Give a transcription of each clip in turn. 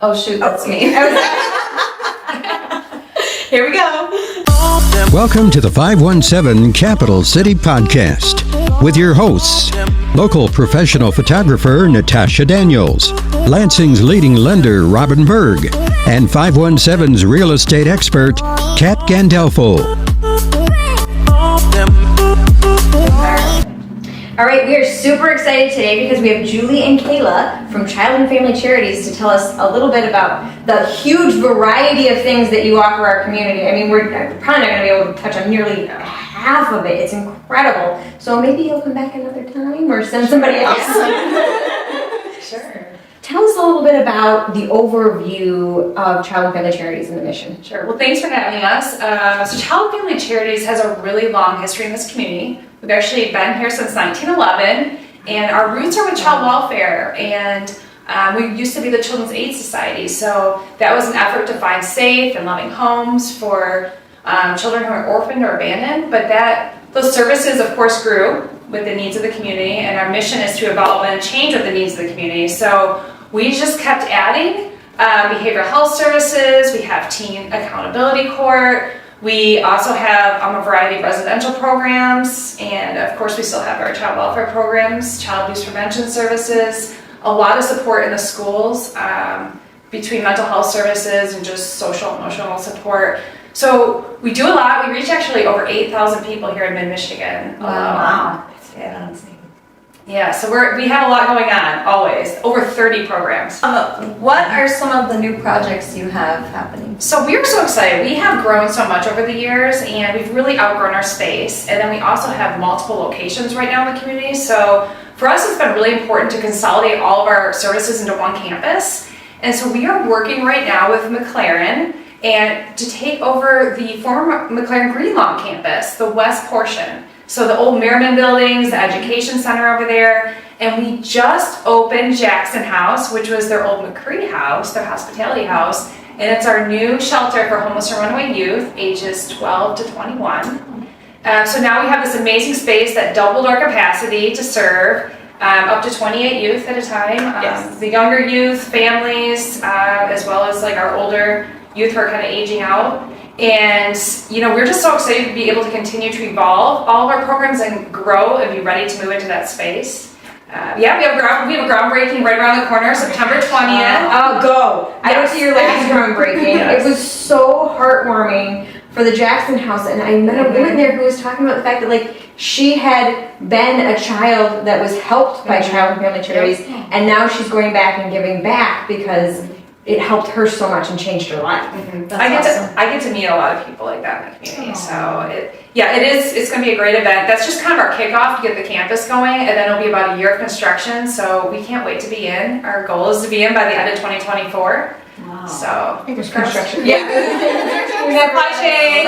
Oh shoot, that's me. Here we go. Welcome to the 517 Capital City Podcast with your hosts, local professional photographer Natasha Daniels, Lansing's leading lender Robin Berg, and 517's real estate expert Kat Gandolfo. All right, we are super excited today because we have Julie and Kayla from Child and Family Charities to tell us a little bit about the huge variety of things that you offer our community. I mean, we're probably not going to be able to touch on nearly half of it. It's incredible. So maybe you'll come back another time or send somebody else. Sure. Tell us a little bit about the overview of Child and Family Charities and the mission. Sure. Well, thanks for having us. So Child and Family Charities has a really long history in this community. We've actually been here since 1911, and our roots are with child welfare, and we used to be the Children's Aid Society, so that was an effort to find safe and loving homes for children who are orphaned or abandoned, but those services, of course, grew with the needs of the community, and our mission is to evolve and change with the needs of the community, so we just kept adding behavioral health services. We have teen accountability court. We also have a variety of residential programs, and of course we still have our child welfare programs, child abuse prevention services, a lot of support in the schools between mental health services and just social emotional support. So we do a lot. We reach actually over 8,000 people here in mid-Michigan. Wow. Yeah. Yeah, so we have a lot going on, always. Over 30 programs. What are some of the new projects you have happening? So we are so excited. We have grown so much over the years, and we've really outgrown our space. And then we also have multiple locations right now in the community. So for us, it's been really important to consolidate all of our services into one campus. And so we are working right now with McLaren and to take over the former McLaren Greenlawn campus, the west portion. So the old Merriman buildings, the education center over there, and we just opened Jackson House, which was their old McCree house, their hospitality house, and it's our new shelter for homeless and runaway youth, ages 12 to 21. So now we have this amazing space that doubled our capacity to serve up to 28 youth at a time. Yes. The younger youth, families, as well as like our older youth who are kind of aging out. And we're just so excited to be able to continue to evolve all of our programs and grow and be ready to move into that space. We have a groundbreaking right around the corner, September 20th. Oh, go! I went to your last groundbreaking. Yes. It was so heartwarming for the Jackson House, and I met a woman there who was talking about the fact that she had been a child that was helped by Child and Family Charities, and now she's going back and giving back because it helped her so much and changed her life. Mm-hmm. I get to meet a lot of people like that in the community. Aww. So it's going to be a great event. That's just kind of our kickoff to get the campus going, and then it'll be about a year of construction. So we can't wait to be in. Our goal is to be in by the end of 2024. Wow. So construction. Yeah. Supply chain,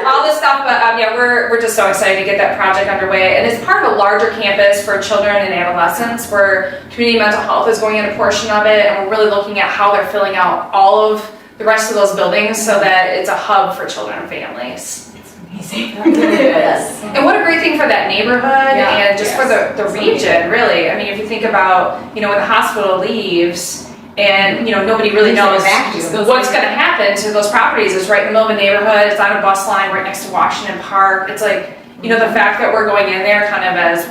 all this stuff. But we're just so excited to get that project underway, and it's part of a larger campus for children and adolescents where community mental health is going in a portion of it, and we're really looking at how they're filling out all of the rest of those buildings so that it's a hub for children and families. It's amazing. Yes. And what a great thing for that neighborhood and just for the region, really. I mean, if you think about, when the hospital leaves, and nobody really knows what's going to happen to those properties. It's right in the middle of a neighborhood. It's on a bus line right next to Washington Park. It's like, the fact that we're going in there kind of as,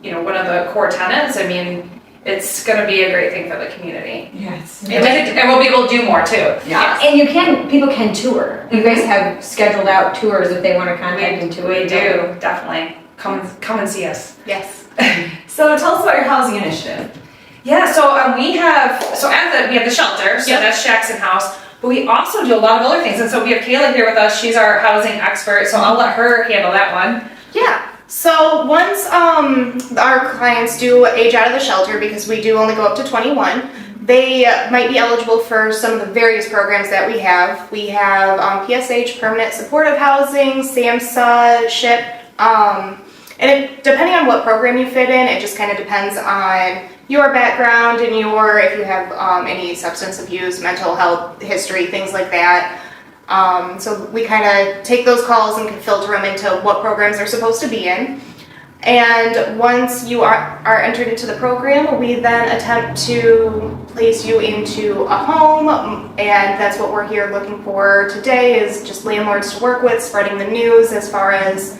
one of the core tenants. I mean, it's going to be a great thing for the community. Yes. And we'll be able to do more too. Yeah. And people can tour. You guys have scheduled out tours if they want to contact and tour. We do, definitely. Come and see us. Yes. So tell us about your housing initiative. Yeah, so we have the shelter, so that's Jackson House, but we also do a lot of other things, and so we have Kayla here with us. She's our housing expert, so I'll let her handle that one. Yeah. So once our clients do age out of the shelter, because we do only go up to 21, they might be eligible for some of the various programs that we have. We have PSH, Permanent Supportive Housing, SAMHSA, SHIP, and depending on what program you fit in, it just kind of depends on your background and if you have any substance abuse, mental health history, things like that. So we kind of take those calls and can filter them into what programs they're supposed to be in. And once you are entered into the program, we then attempt to place you into a home, and that's what we're here looking for today, is just landlords to work with, spreading the news as far as,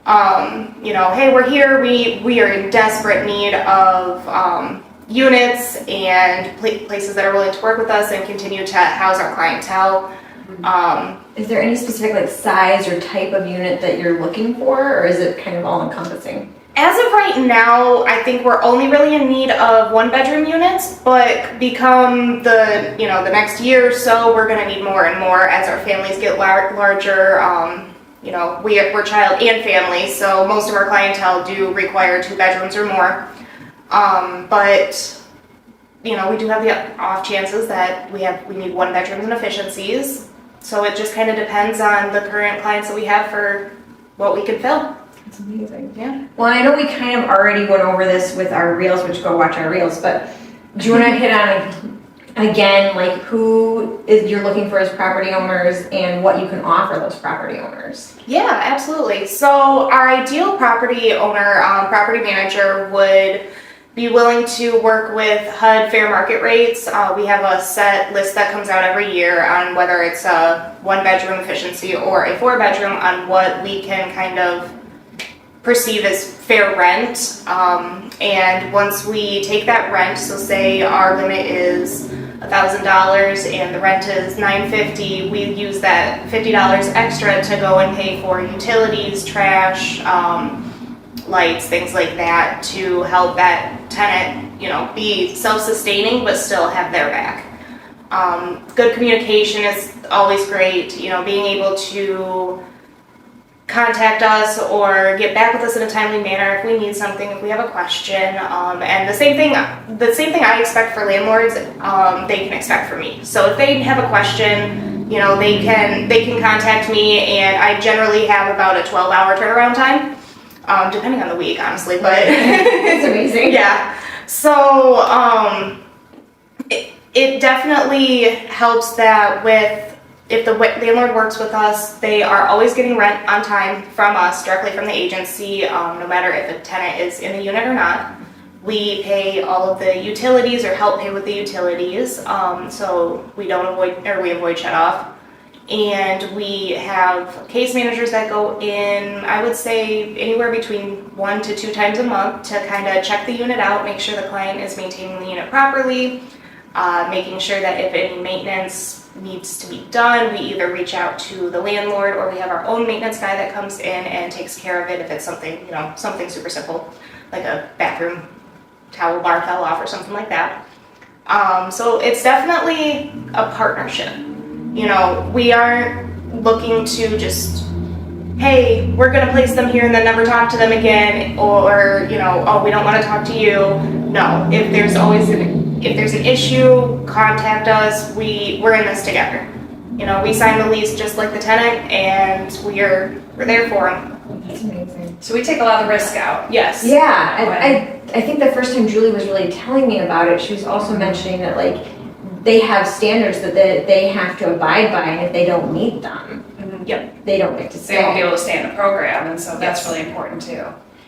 hey, we're here, we are in desperate need of units and places that are willing to work with us and continue to house our clientele. Is there any specific size or type of unit that you're looking for, or is it kind of all encompassing? As of right now, I think we're only really in need of 1-bedroom units, but become the next year or so, we're going to need more and more as our families get larger. We're child and family, so most of our clientele do require 2 bedrooms or more. But we do have the off chances that we need 1 bedrooms and efficiencies. So it just kind of depends on the current clients that we have for what we can fill. That's amazing. Yeah. Well, I know we kind of already went over this with our reels, which go watch our reels, but do you want to hit on, again, like who you're looking for as property owners and what you can offer those property owners? Yeah, absolutely. So our ideal property owner, property manager would be willing to work with HUD fair market rates. We have a set list that comes out every year on whether it's a 1-bedroom efficiency or a 4-bedroom on what we can kind of perceive as fair rent. And once we take that rent, so say our limit is $1,000 and the rent is $950, we use that $50 extra to go and pay for utilities, trash, lights, things like that, to help that tenant, be self-sustaining but still have their back. Good communication is always great. Being able to contact us or get back with us in a timely manner if we need something, if we have a question. And the same thing I expect for landlords, they can expect for me. So if they have a question, they can contact me, and I generally have about a 12-hour turnaround time. Depending on the week, honestly, but It's amazing. Yeah. So it definitely helps that if the landlord works with us, they are always getting rent on time from us, directly from the agency, no matter if a tenant is in the unit or not. We pay all of the utilities or help pay with the utilities, so we avoid shut off. And we have case managers that go in, I would say, anywhere between 1 to 2 times a month to kind of check the unit out, make sure the client is maintaining the unit properly, making sure that if any maintenance needs to be done, we either reach out to the landlord or we have our own maintenance guy that comes in and takes care of it if it's something, something super simple, like a bathroom towel bar fell off or something like that. So it's definitely a partnership. We aren't looking to just, hey, we're going to place them here and then never talk to them again, or, oh, we don't want to talk to you. No, if there's an issue, contact us. We're in this together. We sign the lease just like the tenant, and we're there for them. That's amazing. So we take a lot of the risk out. Yes. Yeah, I think the first time Julie was really telling me about it, she was also mentioning that they have standards that they have to abide by, and if they don't meet them, Yep. they don't get to stay. They won't be able to stay in the program, and so that's really important too.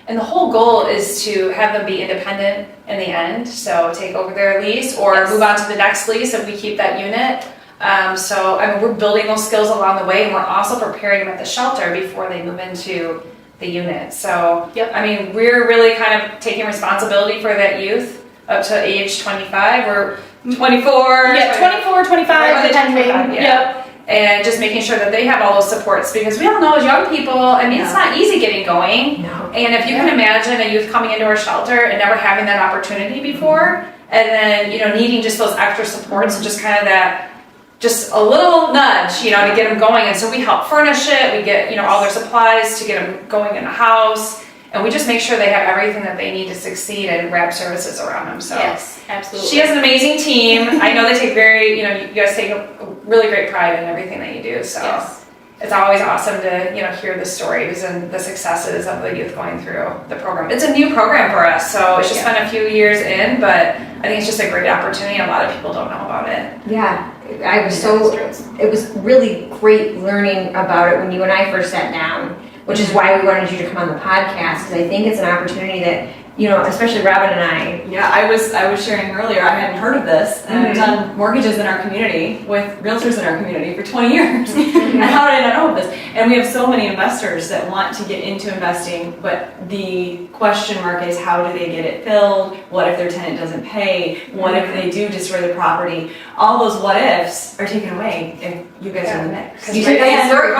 And the whole goal is to have them be independent in the end, so take over their lease or move on to the next lease if we keep that unit. We're building those skills along the way, and we're also preparing them at the shelter before they move into the unit. So, we're really kind of taking responsibility for that youth up to age 25 or 24. Yeah, 24, 25, depending. Yeah. And just making sure that they have all those supports, because we all know as young people, it's not easy getting going. No. And if you can imagine a youth coming into our shelter and never having that opportunity before, and then, needing just those extra supports and just kind of that, just a little nudge, to get them going. And so we help furnish it, we get, all their supplies to get them going in the house. And we just make sure they have everything that they need to succeed and wrap services around them. So Yes, absolutely. she has an amazing team. I know they take you guys take a really great pride in everything that you do. So Yes. it's always awesome to, hear the stories and the successes of the youth going through the program. It's a new program for us, so it's just been a few years in, but I think it's just a great opportunity. A lot of people don't know about it. Yeah, it was really great learning about it when you and I first sat down. which is why we wanted you to come on the podcast, because I think it's an opportunity that, you know, especially Robin and I. Yeah, I was sharing earlier, I hadn't heard of this, and I've done mortgages in our community with realtors in our community for 20 years. And how did I not know of this? And we have so many investors that want to get into investing, but the question mark is, how do they get it filled? What if their tenant doesn't pay? What if they do destroy the property? All those what ifs are taken away if you guys are in the mix. You took that story.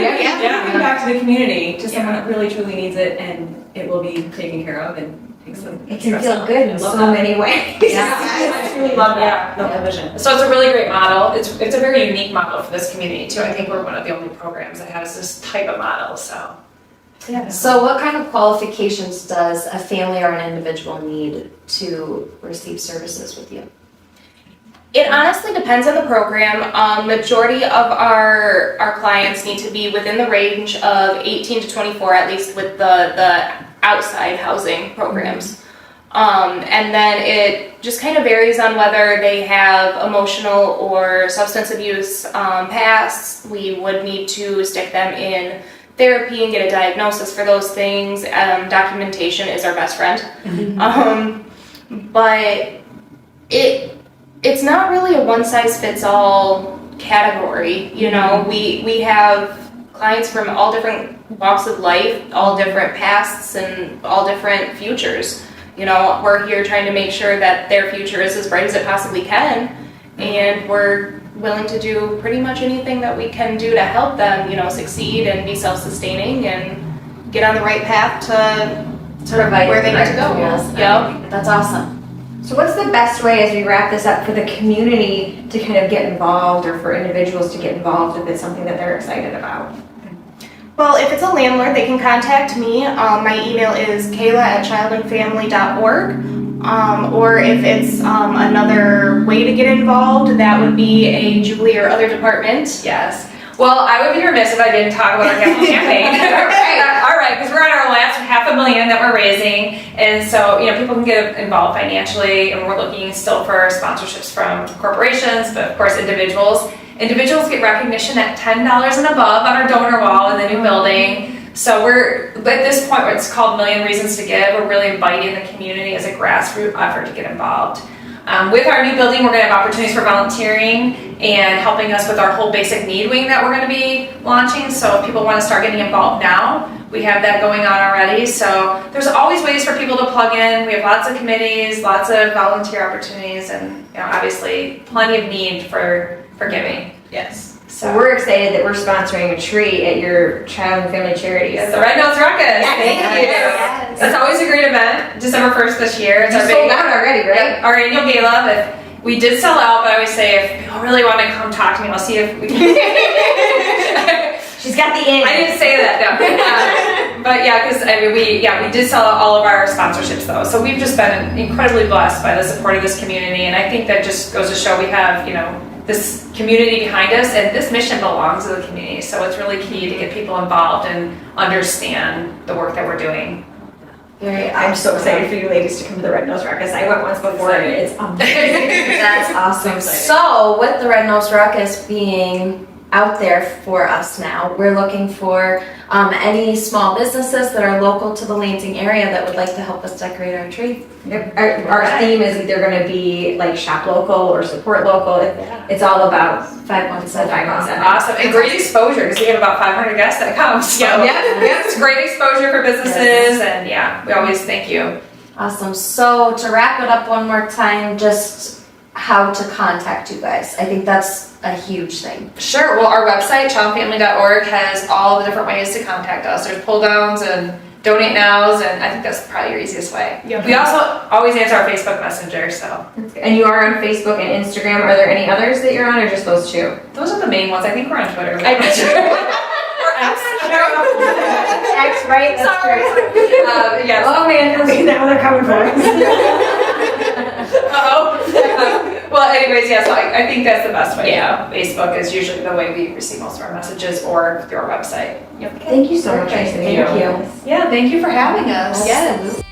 Yeah, come back to the community, to someone that really truly needs it, and it will be taken care of and takes them. It can feel good in so many ways. I really love that. Love that vision. So it's a really great model. It's a very unique model for this community too. I think we're one of the only programs that has this type of model. So yeah. So what kind of qualifications does a family or an individual need to receive services with you? It honestly depends on the program. Majority of our clients need to be within the range of 18 to 24, at least with the outside housing programs. And then it just kind of varies on whether they have emotional or substance abuse pasts. We would need to stick them in therapy and get a diagnosis for those things. Documentation is our best friend. But it's not really a one-size-fits-all category. You know, we have clients from all different walks of life, all different pasts, and all different futures. You know, we're here trying to make sure that their future is as bright as it possibly can, and we're willing to do pretty much anything that we can do to help them, you know, succeed and be self-sustaining and get on the right path to Provide where they need to go. Yes. Yep. That's awesome. So what's the best way, as we wrap this up, for the community to kind of get involved, or for individuals to get involved if it's something that they're excited about? Well, if it's a landlord, they can contact me. My email is kayla@childandfamily.org. Or if it's another way to get involved, that would be a Julie or other department. Yes. Well, I would be remiss if I didn't talk about our capital campaign. All right, because we're on our last $500,000 that we're raising, and so people can get involved financially, and we're looking still for sponsorships from corporations, but of course individuals. Individuals get recognition at $10 and above on our donor wall in the new building. So we're at this point, it's called Million Reasons to Give. We're really inviting the community as a grassroots effort to get involved. With our new building, we're going to have opportunities for volunteering and helping us with our whole basic need wing that we're going to be launching. So if people want to start getting involved now, we have that going on already. So there's always ways for people to plug in. We have lots of committees, lots of volunteer opportunities, and obviously plenty of need for giving. Yes. So we're excited that we're sponsoring a tree at your Child and Family Charities. The Red Nose Ruckus. Thank you. Yes. It's always a great event. December 1st this year. It's It's sold out already, right? Our annual gala. But we did sell out, but I always say if people really want to come talk to me, I'll see if we can. She's got the in. I didn't say that, no. But yeah, because we did sell out all of our sponsorships though. So we've just been incredibly blessed by the support of this community, and I think that just goes to show we have this community behind us, and this mission belongs to the community. So it's really key to get people involved and understand the work that we're doing. I'm so excited for you ladies to come to the Red Nose Ruckus. I went once before, and it's amazing. That's awesome. So with the Red Nose Ruckus being out there for us now, we're looking for any small businesses that are local to the Lansing area that would like to help us decorate our tree. Our theme is either going to be like shop local or support local. It's all about 517. 517. Awesome, and great exposure because we have about 500 guests that come. So it's great exposure for businesses, and we always thank you. Awesome. So to wrap it up one more time, just how to contact you guys. I think that's a huge thing. Sure. Well, our website, childandfamily.org, has all the different ways to contact us. There's pull downs and donate nows, and I think that's probably your easiest way. Yep. We also always answer our Facebook Messenger, so. And you are on Facebook and Instagram. Are there any others that you're on, or just those two? Those are the main ones. I think we're on Twitter. Or X. X, right? That's Sorry. yes. Oh man, now they're coming for us. Well, anyways, so I think that's the best way. Yeah, Facebook is usually the way we receive most of our messages, or through our website. Thank you so much. Thank you. Yeah, thank you for having us. Yes.